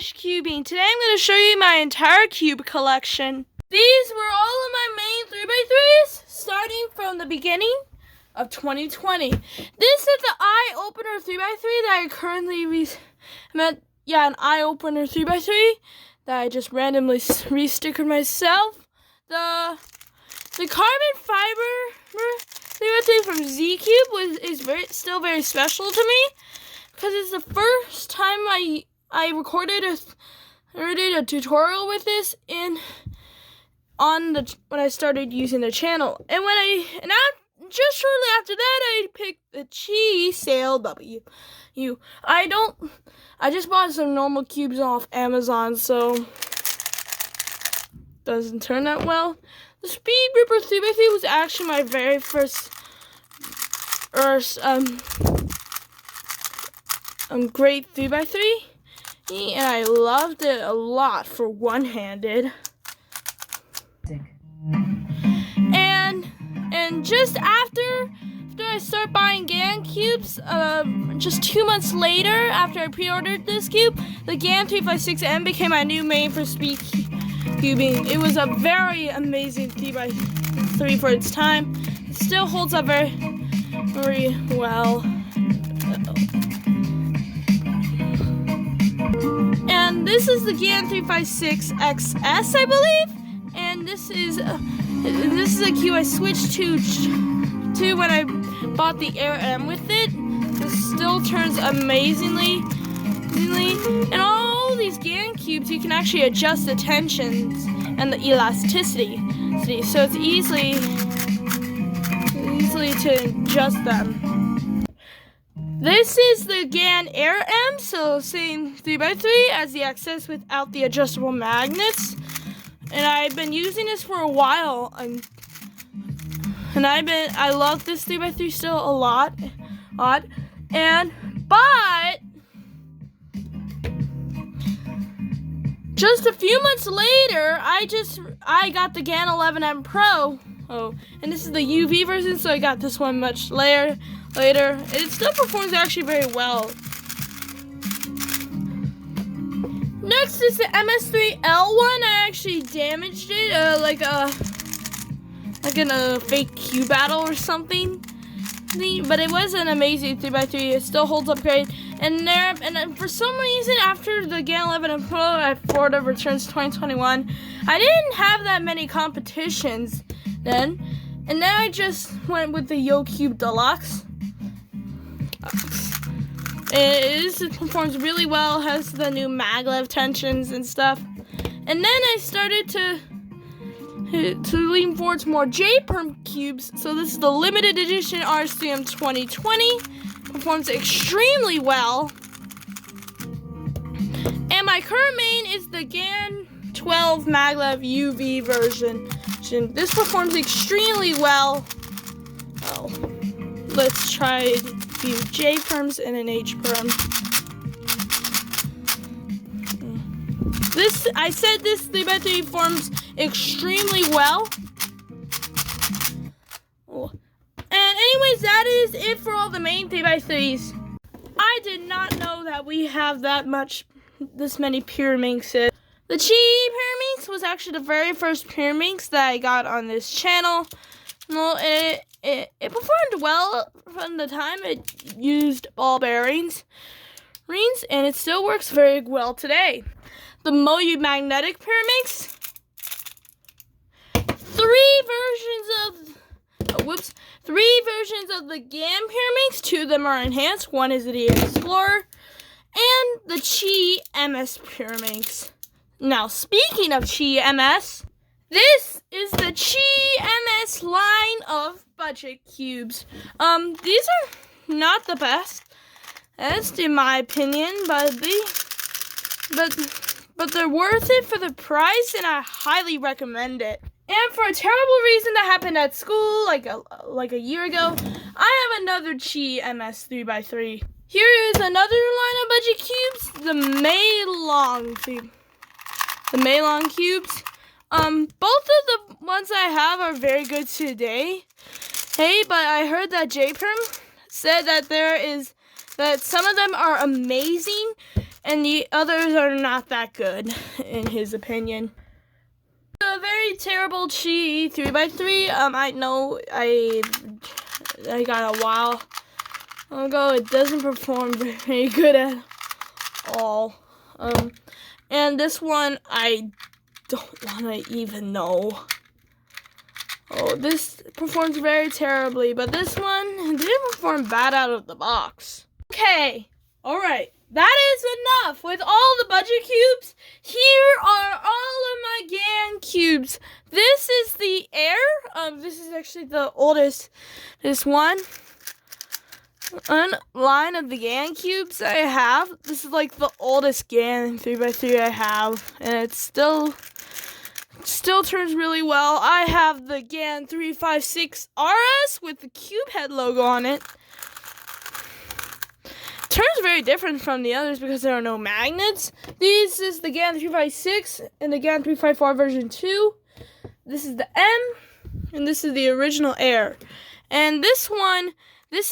Ash Cubing. Today I'm going to show you my entire cube collection. These were all of my main 3x3s, starting from the beginning of 2020. This is the eye opener 3x3 that I currently an eye opener 3x3 that I just randomly re-stickered myself. The carbon fiber 3x3 from Z-Cube is still very special to me, because it's the first time I recorded a tutorial with this when I started using the channel. And just shortly after that, I picked the Chi Sail W. I just bought some normal cubes off Amazon, so doesn't turn out well. The Speed Ripper 3x3 was actually my very first great 3x3, and I loved it a lot for one-handed. And just after I start buying GAN cubes, just 2 months later, after I pre-ordered this cube, the GAN 356M became my new main for speed cubing. It was a very amazing 3x3 for its time. It still holds up very, very well. And this is the GAN 356XS, I believe. And this is a cube I switched to when I bought the Air M with it. This still turns amazingly. And all these GAN cubes, you can actually adjust the tensions and the elasticity, so it's easily to adjust them. This is the GAN Air M, so same 3x3 as the XS without the adjustable magnets. And I've been using this for a while, and I love this 3x3 still a lot. But just a few months later, I got the GAN 11M Pro. Oh, and this is the UV version, so I got this one much later. It still performs actually very well. Next is the MS3L1. I actually damaged it, like in a fake Q battle or something. But it was an amazing 3x3. It still holds up great. And for some reason, after the GAN 11 Pro at Florida Returns 2021, I didn't have that many competitions then. And then I just went with the YoCube Deluxe. It performs really well, has the new maglev tensions and stuff. And then I started to lean towards more J-Perm cubes. So this is the limited edition RCM 2020. Performs extremely well. And my current main is the GAN 12 maglev UV version. This performs extremely well. Oh, let's try a few J-Perms and an H-Perm. I said this 3x3 forms extremely well. And anyways, that is it for all the main 3x3s. I did not know that we have this many Pyraminxes. The Chi Pyraminx was actually the very first Pyraminx that I got on this channel. Well, it performed well from the time it used ball bearings, and it still works very well today. The Moyu Magnetic Pyraminx. Three versions of the GAN Pyraminx. Two of them are enhanced. One is the Explorer and the Chi MS Pyraminx. Now, speaking of Chi MS, this is the Chi MS line of budget cubes. These are not the best, in my opinion, but they're worth it for the price, and I highly recommend it. And for a terrible reason that happened at school, like a year ago, I have another Chi MS 3x3. Here is another line of budget cubes, the Maylong cubes. Both of the ones I have are very good today. Hey, but I heard that J-Perm said that some of them are amazing and the others are not that good, in his opinion. A very terrible Chi 3x3. I know I got a while ago. It doesn't perform very good at all. And this one I don't want to even know. Oh, this performs very terribly, but this one didn't perform bad out of the box. Okay, alright, that is enough with all the budget cubes. Here are all of my GAN cubes. This is the Air. This is actually the oldest, this one line of the GAN cubes I have. This is like the oldest GAN 3x3 I have, and it's still turns really well. I have the GAN 356 RS with the cube head logo on it. Turns very different from the others because there are no magnets. This is the GAN 356 and the GAN 354 version 2. This is the M, and this is the original Air. And this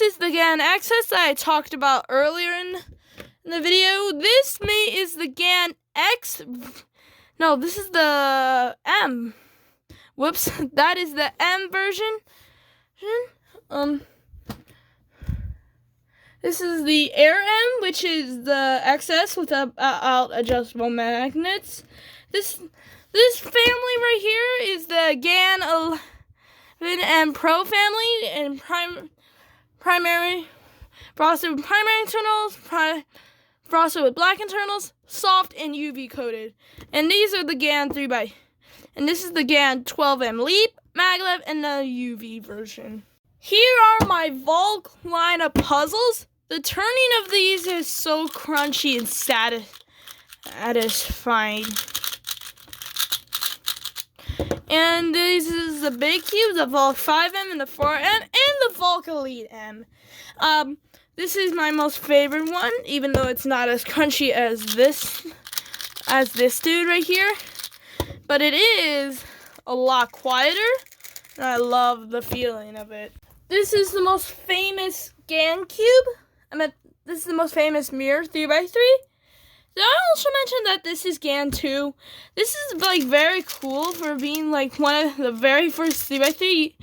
is the GAN XS that I talked about earlier in the video. This is the GAN X. No, this is the M. Whoops, that is the M version. This is the Air M, which is the XS without adjustable magnets. This family right here is the GAN 11M Pro family, and primary frosted with primary internals, frosted with black internals, soft and UV coated. And these are the GAN 3x. And this is the GAN 12M Leap, Maglev, and the UV version. Here are my Volk line of puzzles. The turning of these is so crunchy and satisfying. And this is the big cube, the Volk 5M and the 4M and the Volk Elite M. This is my most favorite one, even though it's not as crunchy as this dude right here. But it is a lot quieter, and I love the feeling of it. This is the most famous GAN cube. This is the most famous mirror 3x3. Did I also mention that this is GAN 2? This is like very cool for being like one of the very first 3x3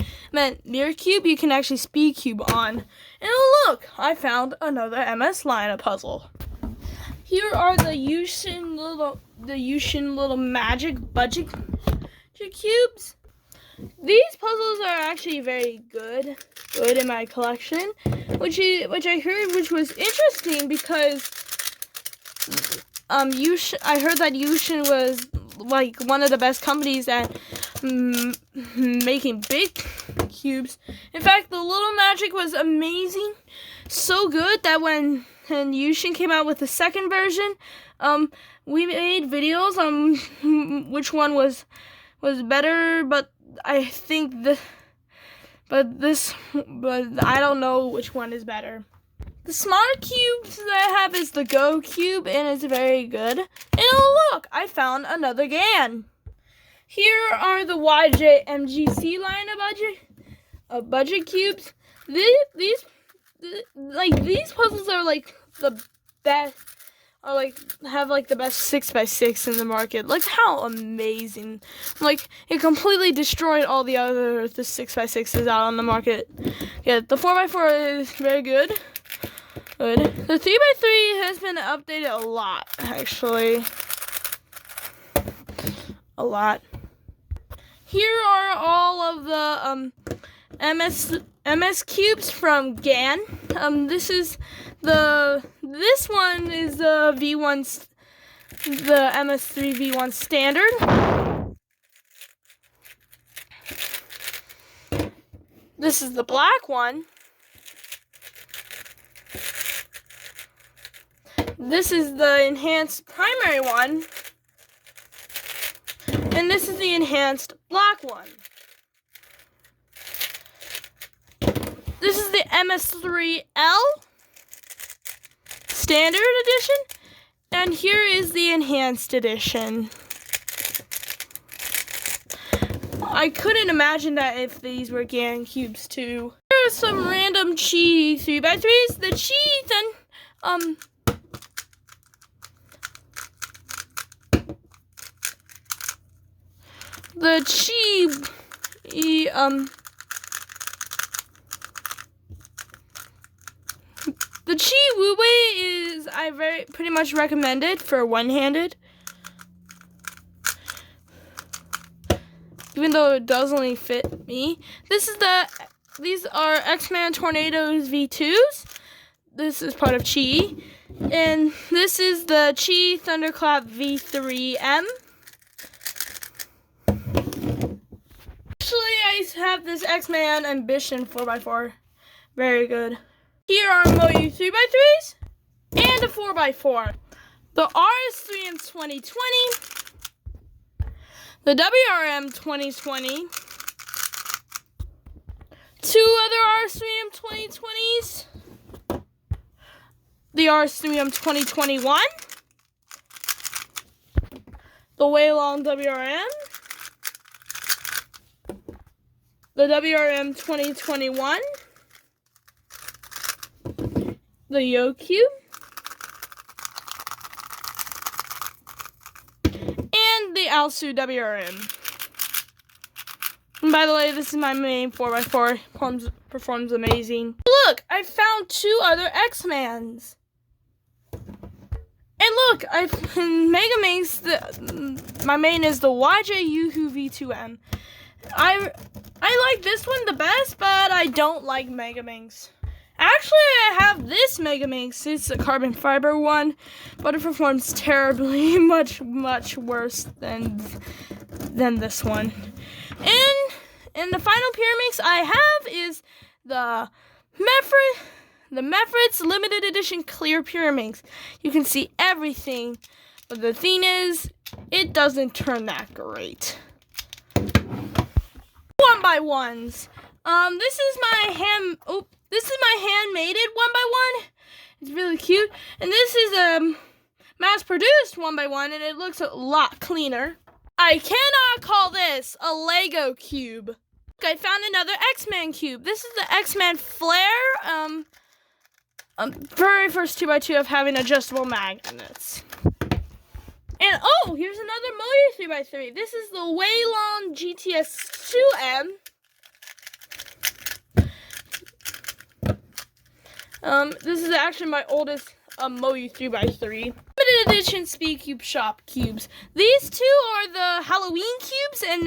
mirror cube you can actually speed cube on. And look, I found another MS line of puzzle. Here are the Yushin little magic budget cubes. These puzzles are actually very good in my collection, which I heard was interesting because I heard that Yushin was like one of the best companies at making big cubes. In fact, the little magic was amazing, so good that when Yushin came out with the second version, we made videos on which one was better, but I think but I don't know which one is better. The smart cubes that I have is the Go Cube, and it's very good. And oh look, I found another GAN. Here are the YJ-MGC line of budget cubes. These puzzles are like the best. Have like the best 6x6 in the market. Look how amazing! Like it completely destroyed all the 6x6s out on the market. Yeah, the 4x4 is very good. The 3x3 has been updated a lot, actually. A lot. Here are all of the MS cubes from GAN. This one is the V1, the MS3 V1 standard. This is the black one. This is the enhanced primary one. And this is the enhanced black one. This is the MS3L standard edition. And here is the enhanced edition. I couldn't imagine that if these were GAN cubes too. Here are some random Chi 3x3s. The Chi the Chi, the Chi Wu Wei is pretty much recommended for one-handed. Even though it does only fit me. These are X-Man Tornadoes V2s. This is part of Chi. And this is the Chi Thunderclap V3M. Actually, I have this X-Man Ambition 4x4. Very good. Here are Moyu 3x3s and a 4x4. The RS3 in 2020. The WRM 2020. Two other RS3M 2020s. The RS3M 2021. The Weilong WRM. The WRM 2021. The YoCube. And the Alsu WRM. And by the way, this is my main 4x4. Performs amazing. Look, I found two other X-Mans. And look, in Mega Minx, my main is the YJ Yoo-Hoo V2M. I like this one the best, but I don't like Mega Minx. Actually, I have this Mega Minx. It's a carbon fiber one, but it performs terribly, much worse than this one. And the final Pyraminx I have is the Mefrit's limited edition clear Pyraminx. You can see everything, but the thing is, it doesn't turn that great. 1x1s. This is my handmade 1x1. It's really cute, and this is a mass-produced 1x1, and it looks a lot cleaner. I cannot call this a Lego cube. I found another X-Man cube. This is the X-Man Flare. Very first 2x2 of having adjustable magnets. And oh, here's another Moyu 3x3. This is the Weilong GTS 2M. This is actually my oldest Moyu 3x3. Limited edition Speed Cube Shop cubes. These two are the Halloween cubes, and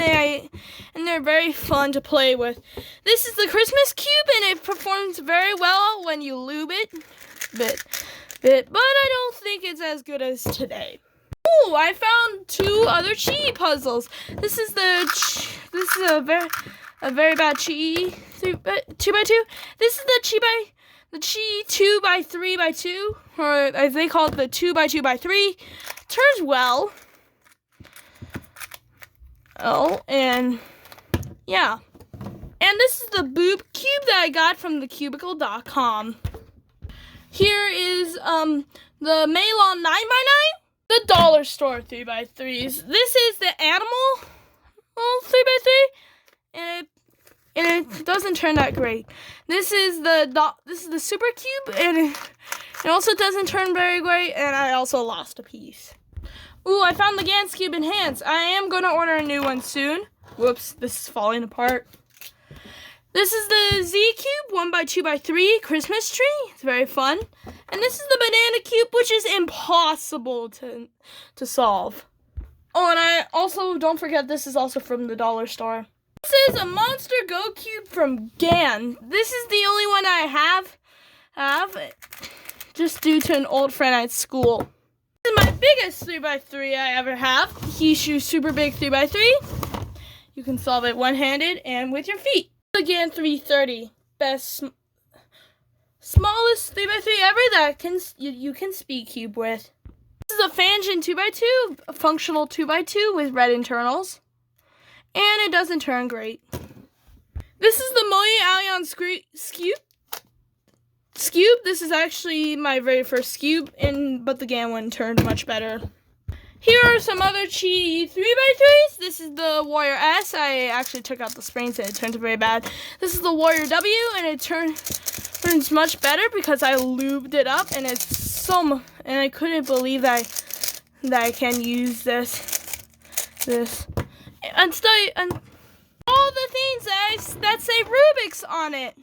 they're very fun to play with. This is the Christmas cube, and it performs very well when you lube it, but I don't think it's as good as today. Ooh, I found two other Chi puzzles. This is a very bad Chi 2x2. This is the Chi 2x3x2, or as they call it, the 2x2x3. Turns well. Oh, and yeah. And this is the Boop cube that I got from thecubicle.com. Here is the Meilong 9x9, the dollar store 3x3s. This is the Animal 3x3, and it doesn't turn that great. This is the Super Cube, and it also doesn't turn very great, and I also lost a piece. Ooh, I found the Gans Cube Enhanced. I am going to order a new one soon. Whoops, this is falling apart. This is the Z Cube 1x2x3 Christmas tree. It's very fun. And this is the Banana Cube, which is impossible to solve. Oh, and I also, don't forget, this is also from the dollar store. This is a Monster Go Cube from GAN. This is the only one I have just due to an old friend at school. This is my biggest 3x3 I ever have. Hishu Super Big 3x3. You can solve it one-handed and with your feet. The GAN 330. Best, smallest 3x3 ever that you can speed cube with. This is a Fangen 2x2, a functional 2x2 with red internals. And it doesn't turn great. This is the Moyu Allion Scube. This is actually my very first Scube, but the GAN one turned much better. Here are some other Chi 3x3s. This is the Warrior S. I actually took out the springs and it turned very bad. This is the Warrior W, and it turns much better because I lubed it up, and and I couldn't believe that I can use this. and all the things that say Rubik's on it.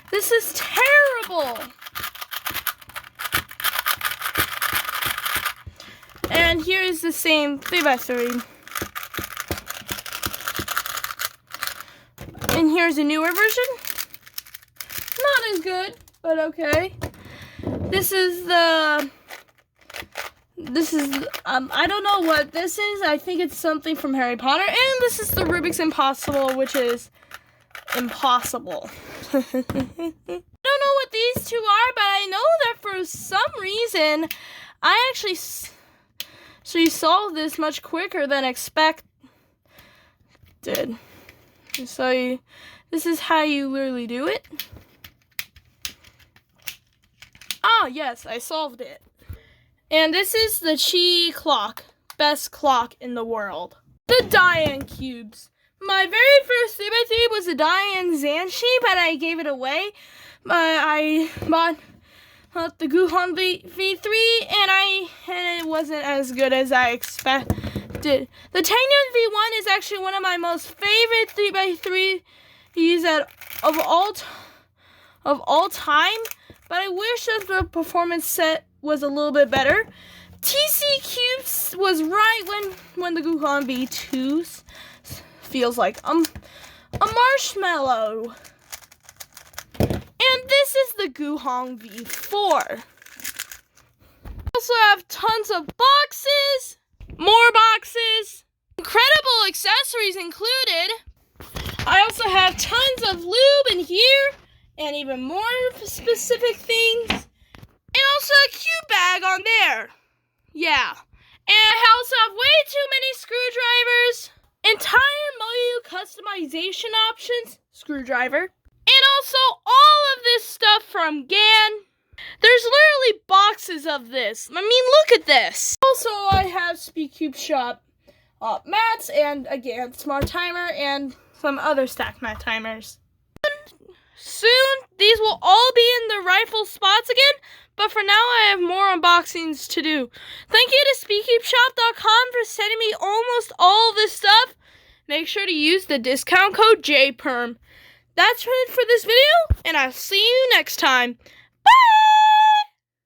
This is terrible. And here is the same 3x3. And here's a newer version. Not as good, but okay. This is I don't know what this is. I think it's something from Harry Potter. And this is the Rubik's Impossible, which is impossible. I don't know what these two are, but I know that for some reason, I actually solved this much quicker than expected. So this is how you literally do it. Ah, yes, I solved it. And this is the Chi clock. Best clock in the world. The Diane cubes. My very first 3x3 was a Diane Zanshi, but I gave it away. I bought the Guhong V3, and it wasn't as good as I expected. The Tangyun V1 is actually one of my most favorite 3x3s of all time, but I wish that the performance set was a little bit better. TC Cubes was right when the Guhong V2 feels like a marshmallow. And this is the Guhong V4. I also have tons of boxes, more boxes, incredible accessories included. I also have tons of lube in here, and even more specific things. And also a cube bag on there. Yeah. And I also have way too many screwdrivers, entire Moyu customization options, screwdriver, and also all of this stuff from GAN. There's literally boxes of this. I mean, look at this. Also, I have Speedcube Shop mats and a GAN Smart Timer and some other stack mat timers. Soon, these will all be in the rightful spots again, but for now, I have more unboxings to do. Thank you to SpeedCubeShop.com for sending me almost all this stuff. Make sure to use the discount code JPERM. That's it for this video, and I'll see you next time.